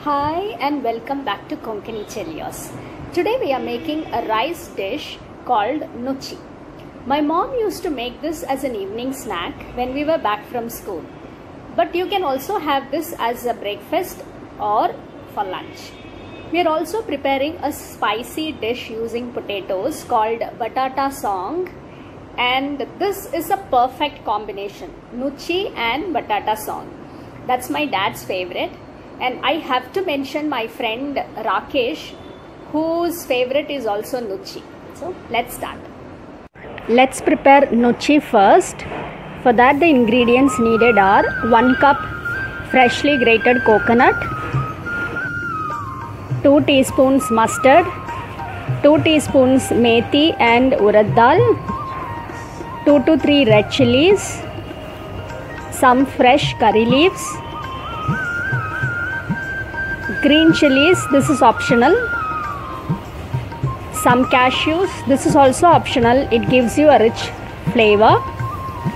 Hi and welcome back to Konkani Chelios. Today we are making a rice dish called nuchi. My mom used to make this as an evening snack when we were back from school. But you can also have this as a breakfast or for lunch. We are also preparing a spicy dish using potatoes called batata song, and this is a perfect combination, nuchi and batata song. That's my dad's favorite. And I have to mention my friend Rakesh, whose favorite is also nuchi. So let's start. Let's prepare nuchi first. For that the ingredients needed are 1 cup freshly grated coconut, 2 teaspoons mustard, 2 teaspoons methi and urad dal, 2 to 3 red chilies, some fresh curry leaves, green chilies, this is optional, some cashews, this is also optional, it gives you a rich flavor,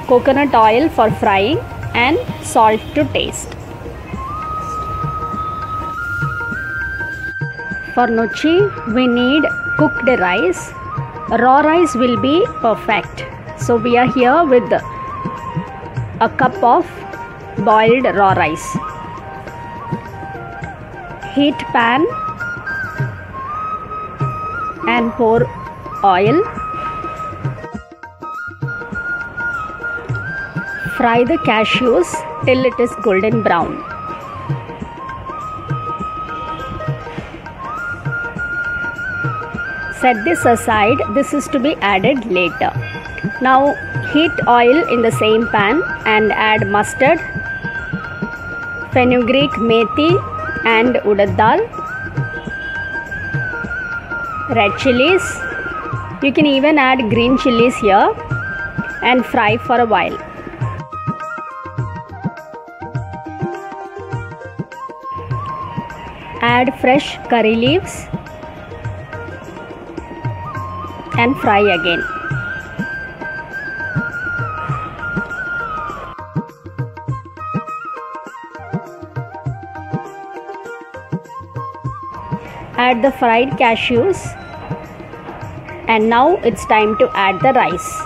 coconut oil for frying, and salt to taste. For nuchi we need cooked rice. Raw rice will be perfect, so we are here with a cup of boiled raw rice. Heat pan and pour oil. Fry the cashews till it is golden brown. Set this aside, this is to be added later. Now heat oil in the same pan and add mustard, fenugreek, methi and urad dal, red chilies, you can even add green chilies here, and fry for a while. Add fresh curry leaves and fry again. Add the fried cashews, and now it's time to add the rice.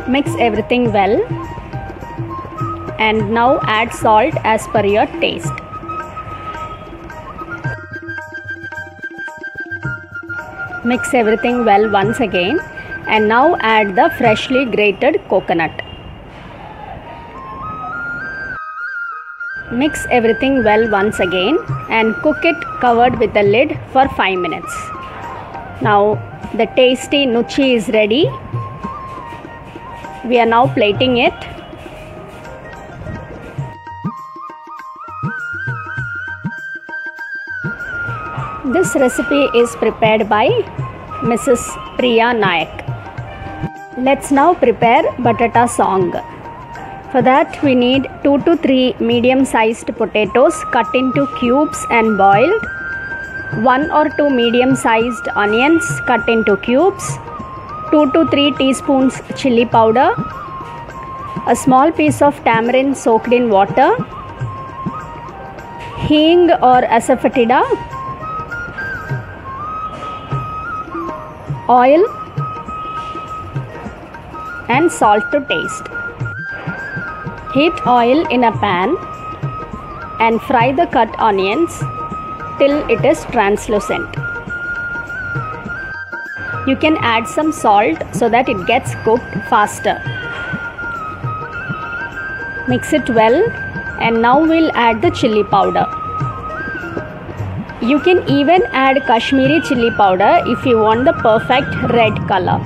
Mix everything well, and now add salt as per your taste. Mix everything well once again, and now add the freshly grated coconut. Mix everything well once again and cook it covered with the lid for 5 minutes. Now the tasty nuchi is ready. We are now plating it. This recipe is prepared by Mrs. Priya Nayak. Let's now prepare batata song. For that we need 2 to 3 medium-sized potatoes cut into cubes and boiled, 1 or 2 medium-sized onions cut into cubes, 2 to 3 teaspoons chili powder, a small piece of tamarind soaked in water, hing or asafoetida, oil and salt to taste. Heat oil in a pan and fry the cut onions till it is translucent. You can add some salt so that it gets cooked faster. Mix it well, and now we'll add the chili powder. You can even add Kashmiri chili powder if you want the perfect red color.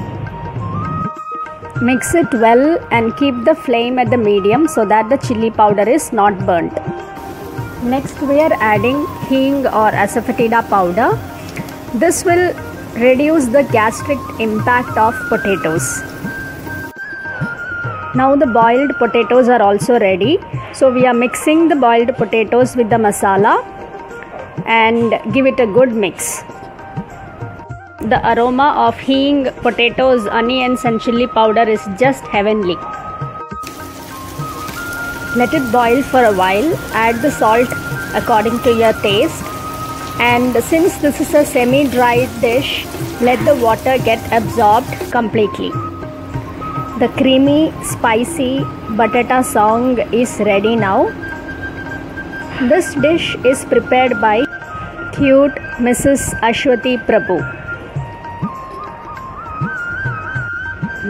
Mix it well and keep the flame at the medium so that the chili powder is not burnt. Next we are adding hing or asafoetida powder. This will reduce the gastric impact of potatoes. Now the boiled potatoes are also ready. So we are mixing the boiled potatoes with the masala and give it a good mix. The aroma of hing, potatoes, onions and chili powder is just heavenly. Let it boil for a while. Add the salt according to your taste. And since this is a semi-dry dish, let the water get absorbed completely. The creamy, spicy batata song is ready now. This dish is prepared by cute Mrs. Ashwati Prabhu.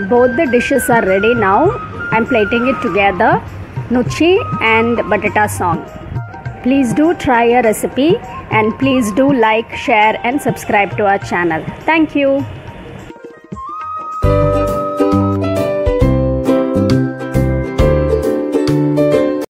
Both the dishes are ready now. I am plating it together, nuchi and batata song. Please do try a recipe and please do like, share and subscribe to our channel. Thank you.